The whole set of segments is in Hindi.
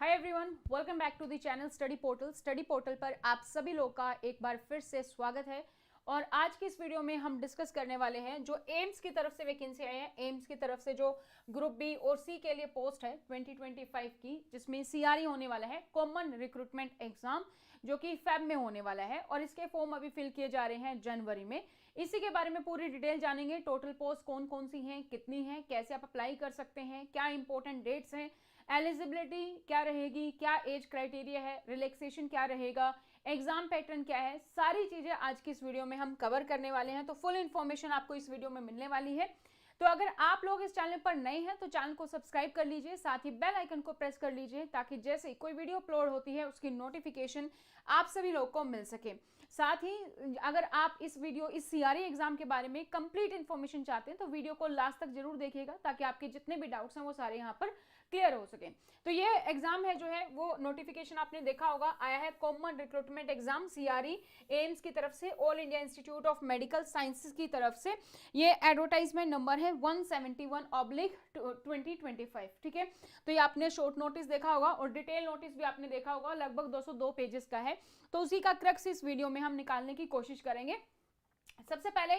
Hi everyone, welcome back to the channel Study Portal. Study Portal पर आप सभी लोग का एक बार फिर से स्वागत है। और आज की इस वीडियो में हम डिस्कस करने वाले हैं जो एम्स की तरफ से वैकेंसी आई है, एम्स की तरफ से जो ग्रुप बी और सी के लिए पोस्ट है 2025 की, जिसमें सीआरई होने वाला है, कॉमन रिक्रूटमेंट एग्जाम, जो कि फेब में होने वाला है और इसके फॉर्म अभी फिल किए जा रहे हैं जनवरी में। इसी के बारे में पूरी डिटेल जानेंगे। टोटल पोस्ट कौन कौन सी हैं, कितनी हैं, कैसे आप अप्लाई कर सकते हैं, क्या इंपॉर्टेंट डेट्स हैं, एलिजिबिलिटी क्या रहेगी, क्या एज क्राइटेरिया है, रिलैक्सेशन क्या रहेगा, एग्जाम पैटर्न क्या है, सारी चीजें आज की इस वीडियो में हम कवर करने वाले हैं। तो फुल इन्फॉर्मेशन आपको इस वीडियो में मिलने वाली है। तो अगर आप लोग इस चैनल पर नए हैं तो चैनल को सब्सक्राइब कर लीजिए, साथ ही बेल आइकन को प्रेस कर लीजिए ताकि जैसे कोई वीडियो अपलोड होती है उसकी नोटिफिकेशन आप सभी लोग को मिल सके। साथ ही अगर आप इस सीआरई एग्जाम के बारे में कंप्लीट इन्फॉर्मेशन चाहते हैं तो वीडियो को लास्ट तक जरूर देखिएगा ताकि आपके जितने भी डाउट्स हैं वो सारे यहाँ पर क्लियर हो सके। तो ये एग्जाम है जो है वो नोटिफिकेशन आपने देखा होगा, आया है common recruitment exam CRE AIIMS की तरफ से, all India institute of medical sciences की तरफ से। ये एडवर्टाइजमेंट नंबर है 171/2025। ठीक है, तो ये आपने शॉर्ट नोटिस देखा होगा और डिटेल नोटिस भी आपने देखा होगा, लगभग 202 पेजेस का है। तो उसी का क्रक्स इस वीडियो में हम निकालने की कोशिश करेंगे। सबसे पहले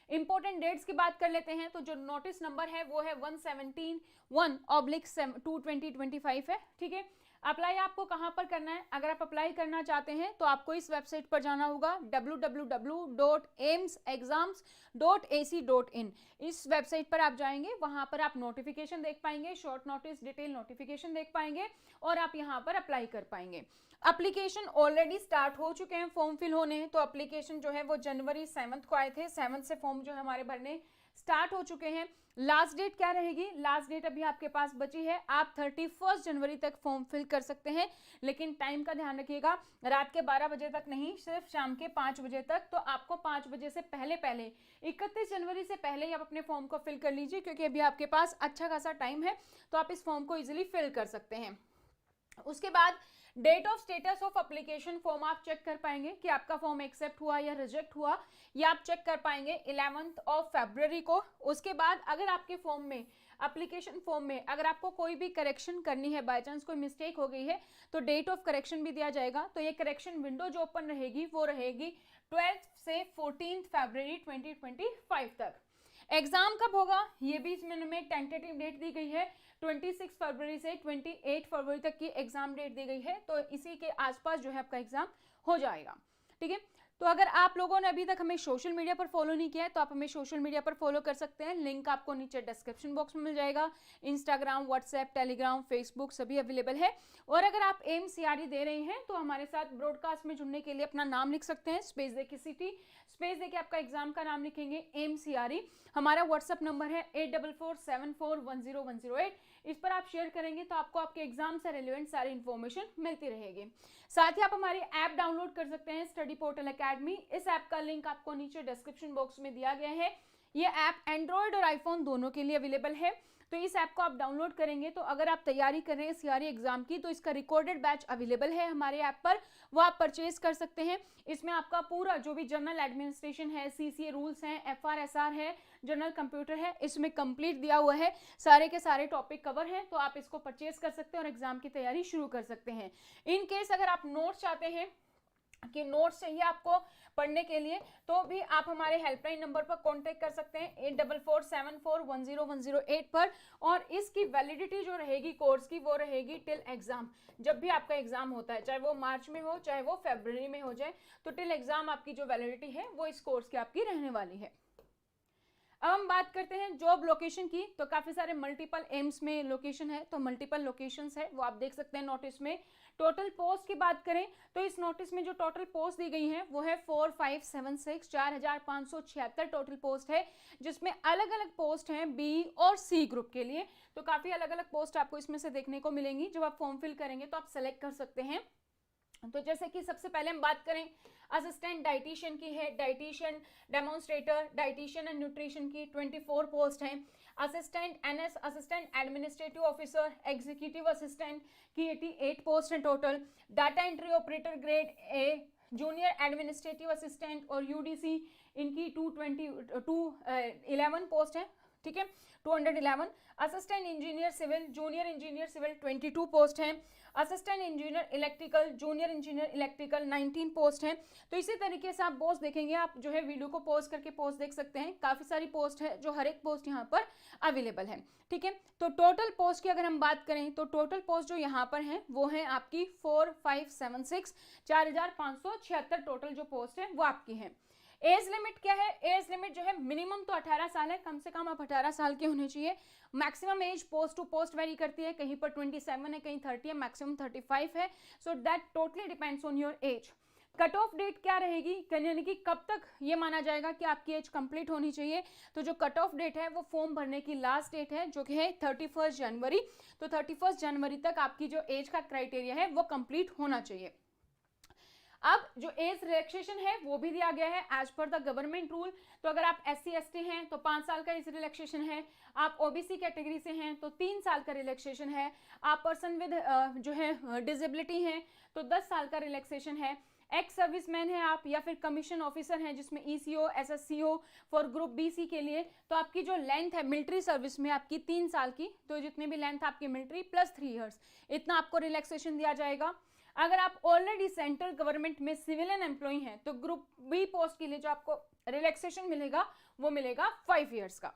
इंपॉर्टेंट डेट्स की बात कर लेते हैं। तो जो नोटिस नंबर है वो है 171/2025 है। ठीक है, अप्लाई आपको कहां पर करना है? अगर आप अप्लाई करना चाहते हैं तो आपको इस वेबसाइट पर जाना होगा www.aimsexams.ac.in। इस वेबसाइट पर आप जाएंगे, वहां पर आप नोटिफिकेशन देख पाएंगे, शॉर्ट नोटिस, डिटेल नोटिफिकेशन देख पाएंगे और आप यहां पर अप्लाई कर पाएंगे। एप्लीकेशन ऑलरेडी स्टार्ट हो चुके हैं, फॉर्म फिल होने हैं। तो एप्लीकेशन जो है वो जनवरी 7 को आए थे, 7 से फॉर्म जो है हमारे भरने स्टार्ट हो चुके हैं। लास्ट डेट क्या रहेगी? लास्ट डेट अभी आपके पास बची है, आप 31 जनवरी तक फॉर्म फिल कर सकते हैं, लेकिन टाइम का ध्यान रखिएगा, रात के 12 बजे तक नहीं, सिर्फ शाम के 5 बजे तक। तो आपको 5 बजे से पहले 31 जनवरी से पहले ही आप अपने फॉर्म को फिल कर लीजिए, क्योंकि अभी आपके पास अच्छा खासा टाइम है, तो आप इस फॉर्म को इजिली फिल कर सकते हैं। उसके बाद date of status of application form आप चेक कर पाएंगे कि आपका फॉर्म एक्सेप्ट हुआ या रिजेक्ट हुआ, या आप चेक कर पाएंगे 11 फरवरी को। उसके बाद अगर आपके फॉर्म में, एप्लीकेशन फॉर्म में अगर आपको कोई भी करेक्शन करनी है, बाय चांस कोई मिस्टेक हो गई है, तो डेट ऑफ करेक्शन भी दिया जाएगा। तो ये करेक्शन विंडो जो ओपन रहेगी वो रहेगी 12 से 14 फरवरी 2025 तक। एग्जाम कब होगा ये भी इसमें टेंटेटिव डेट दी गई है, 26 फरवरी से 28 फरवरी तक की एग्जाम डेट दी गई है। तो इसी के आसपास जो है आपका एग्जाम हो जाएगा। ठीक है, तो अगर आप लोगों ने अभी तक हमें सोशल मीडिया पर फॉलो नहीं किया है तो आप हमें सोशल मीडिया पर फॉलो कर सकते हैं, लिंक आपको नीचे डिस्क्रिप्शन बॉक्स में मिल जाएगा। इंस्टाग्राम, व्हाट्सएप, टेलीग्राम, फेसबुक सभी अवेलेबल है। और अगर आप एम सीआरई दे रहे हैं तो हमारे साथ ब्रॉडकास्ट में जुड़ने के लिए अपना नाम लिख सकते हैं, स्पेस दे के सिटी, स्पेस दे के आपका एग्जाम का नाम लिखेंगे एम सीआरई। हमारा व्हाट्सएप नंबर है 8447410108। इस पर आप शेयर करेंगे तो आपको आपके एग्जाम से रिलेवेंट सारी इन्फॉर्मेशन मिलती रहेगी। साथ ही आप हमारी ऐप डाउनलोड कर सकते हैं, स्टडी पोर्टल एकेडमी। इस ऐप का लिंक आपको नीचे डिस्क्रिप्शन बॉक्स में दिया गया है। ये ऐप एंड्रॉयड और आईफोन दोनों के लिए अवेलेबल है। तो इस ऐप को आप डाउनलोड करेंगे तो अगर आप तैयारी कर रहे हैं सीआरई एग्जाम की तो इसका रिकॉर्डेड बैच अवेलेबल है हमारे ऐप पर, वो आप परचेज कर सकते हैं। इसमें आपका पूरा जो भी जनरल एडमिनिस्ट्रेशन है, सीसीए रूल्स हैं, एफआरएसआर है, जनरल कंप्यूटर है, इसमें कंप्लीट दिया हुआ है, सारे के सारे टॉपिक कवर हैं। तो आप इसको परचेज कर सकते हैं और एग्जाम की तैयारी शुरू कर सकते हैं। इन केस अगर आप नोट्स चाहते हैं कि नोट्स चाहिए आपको पढ़ने के लिए, तो भी आप हमारे हेल्पलाइन नंबर पर कांटेक्ट कर सकते हैं 8447410108 पर। और इसकी वैलिडिटी जो रहेगी कोर्स की वो रहेगी टिल एग्जाम। जब भी आपका एग्जाम होता है, चाहे वो मार्च में हो चाहे वो फरवरी में हो जाए, तो टिल एग्जाम आपकी जो वैलिडिटी है वो इस कोर्स की आपकी रहने वाली है। अब हम बात करते हैं जॉब लोकेशन की। तो काफी सारे मल्टीपल एम्स में लोकेशन है, तो मल्टीपल लोकेशंस है वो आप देख सकते हैं नोटिस में। टोटल पोस्ट की बात करें तो इस नोटिस में जो टोटल पोस्ट दी गई है वो है 4576, 4576 टोटल पोस्ट है, जिसमें अलग अलग पोस्ट हैं बी और सी ग्रुप के लिए। तो काफी अलग अलग पोस्ट आपको इसमें से देखने को मिलेंगी। जब आप फॉर्म फिल करेंगे तो आप सेलेक्ट कर सकते हैं। तो जैसे कि सबसे पहले हम बात करें असिस्टेंट डाइटिशियन की है, dietitian demonstrator, dietitian and nutrition की 24 पोस्ट हैं। Assistant NS, assistant administrative officer, executive assistant की 88 पोस्ट हैं total. Data entry operator grade A, junior administrative assistant और यूडीसी, इनकी 211 पोस्ट है। ठीक है, 211। Assistant engineer civil, junior engineer civil 22 post हैं। Assistant engineer electrical, junior engineer electrical 19 post हैं। तो इसी तरीके से आप पोस्ट देखेंगे, आप जो है वीडियो को पॉज करके पोस्ट देख सकते हैं, काफ़ी सारी पोस्ट है जो हर एक पोस्ट यहाँ पर अवेलेबल है। ठीक है, तो टोटल पोस्ट की अगर हम बात करें तो टोटल पोस्ट जो यहाँ पर है वो है आपकी 4576, 4576 टोटल जो पोस्ट है वो आपकी है। एज लिमिट क्या है? एज लिमिट जो है मिनिमम तो 18 साल है, कम से कम आप 18 साल के होने चाहिए। Maximum age post to post vary करती है, कहीं पर 27 है, कहीं 30 है, मैक्सिमम 35 है। So that totally depends on your age. Cut off date क्या रहेगी, यानी कि कब तक ये माना जाएगा कि आपकी एज कंप्लीट होनी चाहिए? तो जो कट ऑफ डेट है वो फॉर्म भरने की लास्ट डेट है जो कि है 31 जनवरी। तो 31 जनवरी तक आपकी जो एज का क्राइटेरिया है वो कंप्लीट होना चाहिए। अब जो एज रिलैक्सेशन है वो भी दिया गया है as per the government rule. तो अगर आप SC ST हैं तो 5 साल का एज रिलैक्सेशन है, आप OBC कैटेगरी से हैं तो 3 साल का रिलैक्सेशन है, आप पर्सन विद जो है डिसेबिलिटी हैं तो 10 साल का रिलैक्सेशन है, एक्स सर्विसमैन है आप या फिर कमीशन ऑफिसर हैं जिसमें ECO SSCO for group BC के लिए, तो आपकी जो लेंथ है मिलिट्री सर्विस में आपकी 3 साल की, तो जितनी भी लेंथ आपकी मिलिट्री प्लस 3 ईयर्स, इतना आपको रिलैक्सेशन दिया जाएगा। अगर आप ऑलरेडी सेंट्रल गवर्नमेंट में सिविलियन एम्प्लॉय हैं तो ग्रुप B पोस्ट के लिए जो आपको रिलैक्सेशन मिलेगा वो मिलेगा 5 ईयर्स का।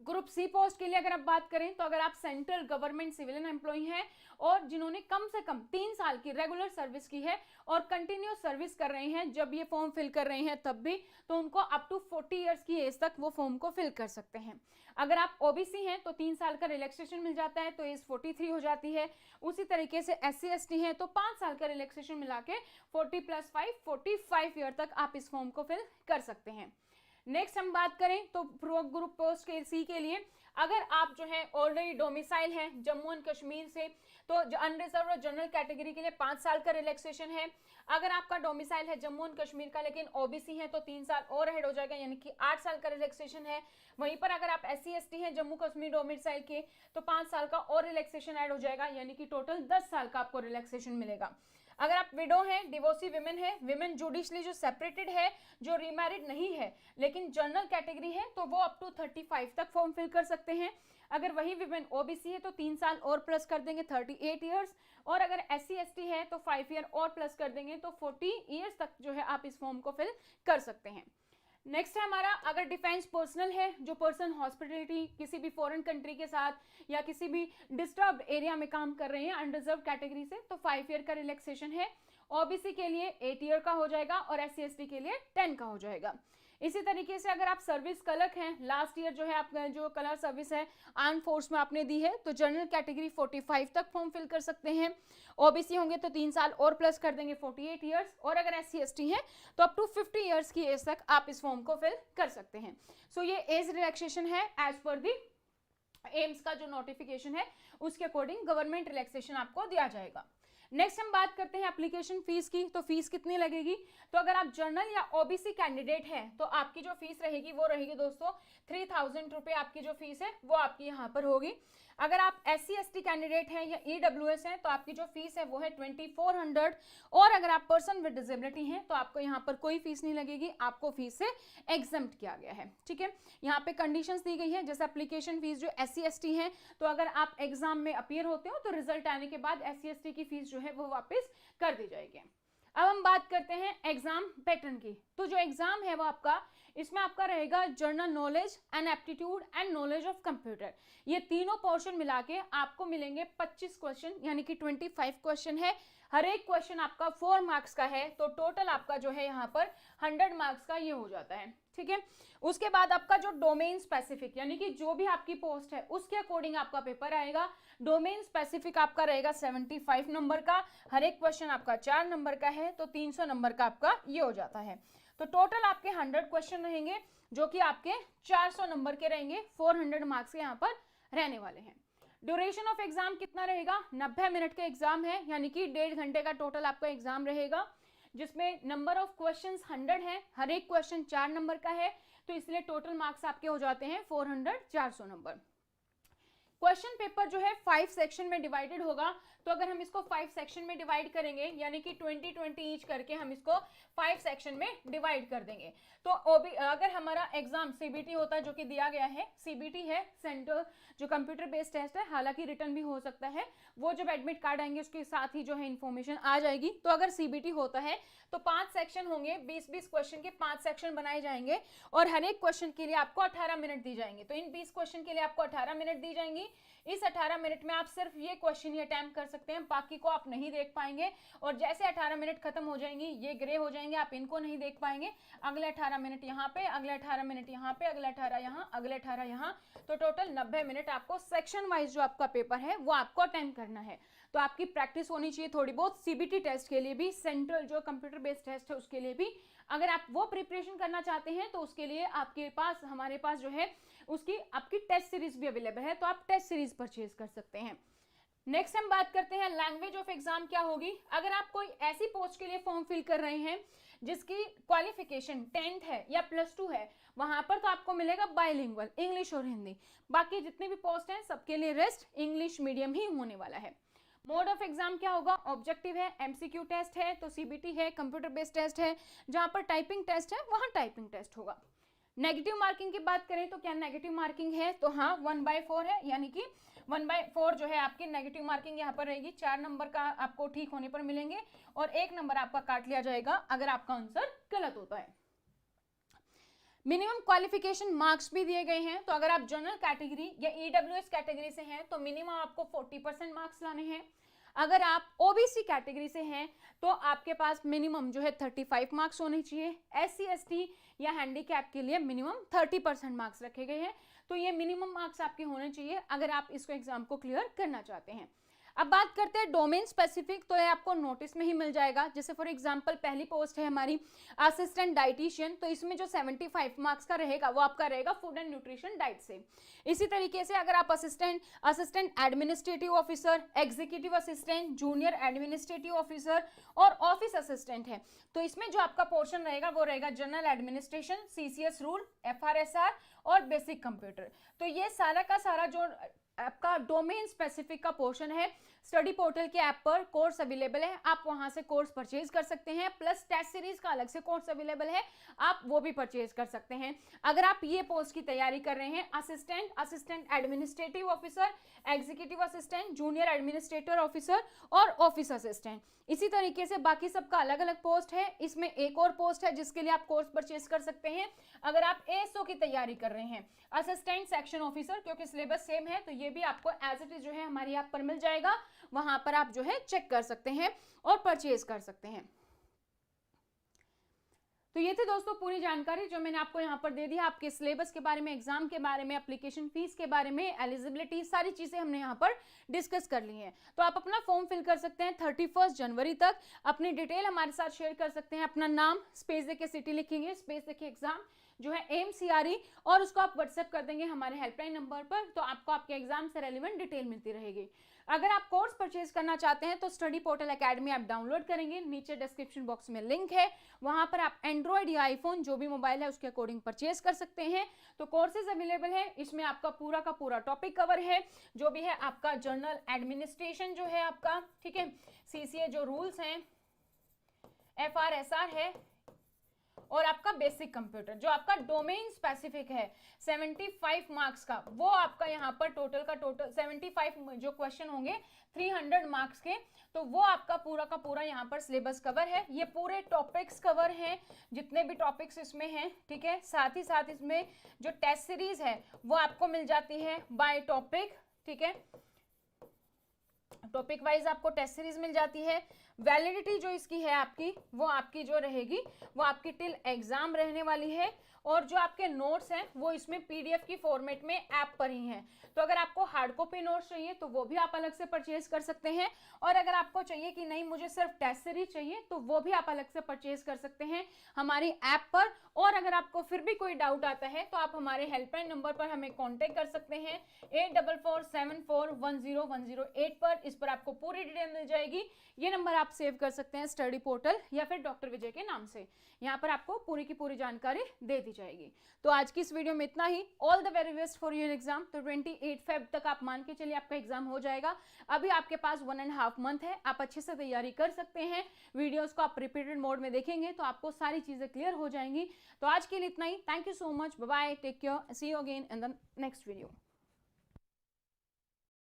ग्रुप C पोस्ट के लिए अगर आप बात करें तो अगर आप सेंट्रल गवर्नमेंट सिविलियन एम्प्लॉय हैं और जिन्होंने कम से कम 3 साल की रेगुलर सर्विस की है और कंटिन्यूस सर्विस कर रहे हैं जब ये फॉर्म फिल कर रहे हैं तब भी, तो उनको अप टू 40 इयर्स की एज तक वो फॉर्म को फिल कर सकते हैं। अगर आप OBC हैं तो 3 साल का रिलैक्सेशन मिल जाता है तो एज 43 हो जाती है। उसी तरीके से SC ST हैं तो 5 साल का रिलैक्सेशन मिला के 40 + 5 45 ईयर तक आप इस फॉर्म को फिल कर सकते हैं। नेक्स्ट हम बात करें तो ग्रुप पोस्ट के C के लिए, अगर आप जो है ऑलरेडी डोमिसाइल है जम्मू एंड कश्मीर से तो अनरिजर्व और जनरल कैटेगरी के लिए 5 साल का रिलैक्सेशन है। अगर आपका डोमिसाइल है जम्मू एंड कश्मीर का लेकिन OBC है तो 3 साल और ऐड हो जाएगा, यानी कि 8 साल का रिलैक्सेशन है। वहीं पर अगर आप SC ST हैं जम्मू कश्मीर डोमिसाइल के तो 5 साल का और रिलैक्सेशन ऐड हो जाएगा, यानी कि टोटल 10 साल का आपको रिलैक्सेशन मिलेगा। अगर आप विडो हैं, डिवोर्सी विमेन है, विमेन जुडिशली जो सेपरेटेड है, जो रीमैरिड नहीं है लेकिन जनरल कैटेगरी है तो वो अप टू 35 तक फॉर्म फिल कर सकते हैं। अगर वही विमेन OBC है तो 3 साल और प्लस कर देंगे 38 इयर्स, और अगर SC ST है तो 5 ईयर और प्लस कर देंगे तो 40 इयर्स तक जो है आप इस फॉर्म को फिल कर सकते हैं। नेक्स्ट है हमारा, अगर डिफेंस पर्सनल है, जो पर्सन हॉस्पिटलिटी किसी भी फॉरेन कंट्री के साथ या किसी भी डिस्टर्ब्ड एरिया में काम कर रहे हैं अनरिजर्व कैटेगरी से, तो 5 ईयर का रिलैक्सेशन है। OBC के लिए 8 ईयर का हो जाएगा और SC ST के लिए 10 का हो जाएगा। इसी तरीके से अगर आप सर्विस क्लर्क हैं, लास्ट ईयर जो है आपका जो कलर सर्विस है आर्म फोर्स में आपने दी है तो जनरल कैटेगरी 45 तक फॉर्म फिल कर सकते हैं। OBC होंगे तो 3 साल और प्लस कर देंगे 48 इयर्स, और अगर SC ST है तो अप टू 50 इयर्स की एज तक आप इस फॉर्म को फिल कर सकते हैं। सो ये एज रिलैक्सेशन है एज पर दी एम्स का जो नोटिफिकेशन है उसके अकॉर्डिंग गवर्नमेंट रिलैक्सेशन आपको दिया जाएगा। नेक्स्ट हम बात करते हैं एप्लीकेशन फीस की, तो फीस कितनी लगेगी? तो अगर आप जनरल या OBC कैंडिडेट हैं तो आपकी जो फीस रहेगी वो रहेगी दोस्तों 3000 रुपये आपकी जो फीस है वो आपकी यहाँ पर होगी। अगर आप SC ST कैंडिडेट हैं या EWS हैं तो आपकी जो फीस है वो है 2400, और अगर आप पर्सन विद डिसेबिलिटी हैं तो आपको यहाँ पर कोई फीस नहीं लगेगी, आपको फीस से एग्जम्प्ट किया गया है। ठीक है, यहाँ पे कंडीशंस दी गई है, जैसे एप्लीकेशन फीस जो SC ST है तो अगर आप एग्जाम में अपीयर होते हो तो रिजल्ट आने के बाद SC ST की फीस जो है वो वापस कर दी जाएगी। अब हम बात करते हैं एग्जाम पैटर्न की, तो जो एग्जाम है वो आपका, इसमें आपका रहेगा general knowledge and aptitude and knowledge of computer, ये तीनों पोर्शन मिला के आपको मिलेंगे 25 क्वेश्चन, यानी कि 25 क्वेश्चन है। हर एक क्वेश्चन आपका 4 मार्क्स का है, तो टोटल आपका जो है यहाँ पर 100 मार्क्स का ये हो जाता है। ठीक है, उसके बाद आपका जो डोमेन स्पेसिफिक, यानी कि जो भी आपकी पोस्ट है उसके अकॉर्डिंग आपका पेपर आएगा। डोमेन स्पेसिफिक आपका रहेगा 75 नंबर का, हर एक क्वेश्चन आपका 4 नंबर का है, तो 300 नंबर का आपका ये हो जाता है। तो टोटल आपके 100 क्वेश्चन रहेंगे जो कि आपके 400 नंबर के रहेंगे, 400 मार्क्स के यहाँ पर रहने वाले हैं। ड्यूरेशन ऑफ एग्जाम कितना रहेगा? 90 मिनट का एग्जाम है, यानी कि 1.5 घंटे का टोटल आपका एग्जाम रहेगा, जिसमें नंबर ऑफ क्वेश्चंस 100 है, हर एक क्वेश्चन 4 नंबर का है, तो इसलिए टोटल मार्क्स आपके हो जाते हैं 400 400 नंबर। क्वेश्चन पेपर जो है 5 सेक्शन में डिवाइडेड होगा, तो अगर हम इसको 5 सेक्शन में डिवाइड करेंगे यानी कि 20-20 ईच करके हम इसको 5 सेक्शन में डिवाइड कर देंगे। तो अगर हमारा एग्जाम सीबीटी होता है जो कि दिया गया है, सीबीटी है सेंटर जो कंप्यूटर बेस्ड टेस्ट है, हालांकि रिटर्न भी हो सकता है, वो जब एडमिट कार्ड आएंगे उसके साथ ही जो है इन्फॉर्मेशन आ जाएगी। तो अगर सीबीटी होता है तो 5 सेक्शन होंगे, 20-20 क्वेश्चन के 5 सेक्शन बनाए जाएंगे और हर एक क्वेश्चन के लिए आपको 18 मिनट दी जाएंगे। तो इन 20 क्वेश्चन के लिए आपको 18 मिनट दी जाएंगी। इस 18 मिनट में आप सिर्फ ये क्वेश्चन ही अटेम्प्ट कर सकते हैं, बाकी को आप नहीं देख पाएंगे। और जैसे 18 मिनट खत्म हो जाएंगी, ये ग्रे हो जाएंगे, आप इनको नहीं देख पाएंगे। अगले 18 मिनट यहाँ पे, अगले 18 मिनट यहाँ पे, अगले 18 यहाँ, अगले 18 यहाँ, तो टोटल 90 मिनट आपको सेक्शन वाइज जो आपका पेपर है वो आपको अटेम्प्ट करना है। तो आपकी प्रैक्टिस होनी चाहिए थोड़ी बहुत सीबीटी टेस्ट के लिए भी, सेंट्रल जो कंप्यूटर बेस्ड टेस्ट है उसके लिए भी। अगर आप वो प्रिपरेशन करना चाहते हैं तो उसके लिए आपके पास, हमारे पास जो है उसकी आपकी टेस्ट सीरीज भी अवेलेबल है, तो आप टेस्ट सीरीज परचेज कर सकते हैं। नेक्स्ट हम बात करते हैं लैंग्वेज ऑफ एग्जाम क्या होगी। अगर आप कोई ऐसी पोस्ट के लिए फॉर्म फिल कर रहे हैं जिसकी क्वालिफिकेशन 10th है या +2 है, वहां पर तो आपको मिलेगा बाइलिंगुअल, इंग्लिश और हिंदी। बाकी जितने भी पोस्ट हैं सबके लिए रेस्ट इंग्लिश मीडियम ही होने वाला है। मोड ऑफ एग्जाम क्या होगा, ऑब्जेक्टिव है, एमसीक्यू टेस्ट है, तो सीबीटी है, कंप्यूटर बेस्ड टेस्ट है। जहां पर टाइपिंग टेस्ट है वहां टाइपिंग टेस्ट होगा। नेगेटिव मार्किंग की बात करें तो क्या नेगेटिव मार्किंग है, तो हाँ 1/4 है, यानी कि 1/4 जो है आपकी नेगेटिव मार्किंग यहाँ पर रहेगी। 4 नंबर का आपको ठीक होने पर मिलेंगे और 1 नंबर आपका काट लिया जाएगा अगर आपका आंसर गलत होता है। मिनिमम क्वालिफिकेशन मार्क्स भी दिए गए हैं, तो अगर आप जनरल कैटेगरी या ईडब्ल्यूएस कैटेगरी से हैं तो मिनिमम आपको 40% मार्क्स लाने हैं। अगर आप ओबीसी कैटेगरी से हैं तो आपके पास मिनिमम जो है 35 मार्क्स होने चाहिए। एससी एसटी या हैंडीकैप के लिए मिनिमम 30% मार्क्स रखे गए हैं। तो ये मिनिमम मार्क्स आपके होने चाहिए अगर आप इसको एग्जाम को क्लियर करना चाहते हैं। अब बात करते हैं डोमेन स्पेसिफिक, तो ये आपको नोटिस में ही मिल जाएगा। जैसे फॉर एग्जांपल पहली पोस्ट है हमारी असिस्टेंट डाइटिशियन, तो इसमें जो 75 मार्क्स का रहेगा वो आपका रहेगा फूड एंड न्यूट्रिशन डाइट से। इसी तरीके से अगर आप assistant administrative officer, executive assistant, junior administrative officer और ऑफिस असिस्टेंट है, तो इसमें जो आपका पोर्शन रहेगा वो रहेगा जनरल एडमिनिस्ट्रेशन, सीसीएस रूल, एफआरएसआर और बेसिक कंप्यूटर। तो ये सारा का सारा जो आपका डोमेन स्पेसिफिक का पोर्शन है, स्टडी पोर्टल के ऐप पर कोर्स अवेलेबल है, आप वहां से कोर्स परचेज कर सकते हैं। प्लस टेस्ट सीरीज का अलग से कोर्स अवेलेबल है, आप वो भी परचेज कर सकते हैं। अगर आप ये पोस्ट की तैयारी कर रहे हैं assistant administrative officer, executive assistant, junior administrator officer और ऑफिस असिस्टेंट, इसी तरीके से बाकी सबका अलग अलग पोस्ट है। इसमें एक और पोस्ट है जिसके लिए आप कोर्स परचेज कर सकते हैं अगर आप एएसओ की तैयारी कर रहे हैं, असिस्टेंट सेक्शन ऑफिसर, क्योंकि सिलेबस सेम है तो ये भी आपको एज इट इज जो है हमारी ऐप पर मिल जाएगा। वहां पर आप जो है चेक कर सकते हैं और परचेज कर सकते हैं। तो ये थी दोस्तों पूरी जानकारी जो मैंने आपको यहाँ पर दे दी। आपके सिलेबस के बारे में, एग्जाम के बारे में, एप्लीकेशन फीस के बारे में, एलिजिबिलिटी, सारी चीजें हमने यहाँ पर डिस्कस कर ली हैं। तो आप अपना फॉर्म फिल कर सकते हैं 31 जनवरी तक। अपनी डिटेल हमारे साथ शेयर कर सकते हैं, अपना नाम, स्पेस देके सिटी लिखेंगे, स्पेस देके एग्जाम जो है AMCRE, और उसको आप व्हाट्सएप कर देंगे हमारे हेल्पलाइन नंबर पर, तो आपको आपके एग्जाम से रेलिवेंट डिटेल मिलती रहेगी। अगर आप कोर्स परचेज करना चाहते हैं तो study portal academy app download करेंगे, नीचे डिस्क्रिप्शन बॉक्स में लिंक है, वहां पर आप एंड्रॉइड या आईफोन जो भी मोबाइल है उसके अकॉर्डिंग परचेज कर सकते हैं। तो कोर्सेज अवेलेबल है, इसमें आपका पूरा का पूरा टॉपिक कवर है, जो भी है आपका जर्नल एडमिनिस्ट्रेशन जो है आपका, ठीक है, सीसीए जो रूल्स हैं, एफआरएसआर है, और आपका बेसिक कंप्यूटर जो आपका डोमेन स्पेसिफिक है 75 मार्क्स का, वो आपका यहाँ पर टोटल का टोटल 75 जो क्वेश्चन होंगे 300 मार्क्स के, तो वो आपका पूरा का पूरा यहाँ पर सिलेबस कवर है। ये पूरे टॉपिक्स कवर हैं, जितने भी टॉपिक्स इसमें हैं, ठीक है। साथ ही साथ इसमें जो टेस्ट सीरीज है वो आपको मिल जाती है बाय टॉपिक, ठीक है, टॉपिक वाइज आपको टेस्ट सीरीज मिल जाती है। वैलिडिटी जो इसकी है आपकी, वो आपकी जो रहेगी वो आपकी टिल एग्जाम रहने वाली है, और जो आपके नोट्स हैं वो इसमें पीडीएफ की फॉर्मेट में ऐप पर ही हैं। तो अगर आपको हार्ड कॉपी नोट्स चाहिए तो वो भी आप अलग से परचेज कर सकते हैं, और अगर आपको चाहिए कि नहीं मुझे सिर्फ टेस्ट सीरीज चाहिए तो वो भी आप अलग से परचेज कर सकते हैं हमारी ऐप पर। और अगर आपको फिर भी कोई डाउट आता है तो आप हमारे हेल्पलाइन नंबर पर हमें कॉन्टेक्ट कर सकते हैं 8447410108 पर। इस पर आपको पूरी डिटेल मिल जाएगी। ये नंबर आप सेव कर सकते हैं स्टडी पोर्टल या फिर डॉक्टर विजय के नाम से। यहाँ पर आपको पूरी की पूरी जानकारी दे दी जाएगी। तो आज की इस वीडियो में इतना ही। All the very best for your exam. तो 28 फेब तक आप मान के चलिए आपका एग्जाम हो जाएगा। अभी आपके पास 1.5 मंथ है, आप अच्छे से तैयारी कर सकते हैं। वीडियोस को आप रिपीटेड मोड में देखेंगे तो आपको सारी चीजें क्लियर हो जाएंगी। तो आज के लिए इतना ही। Thank you so much, bye bye, take care, see you again in the next video.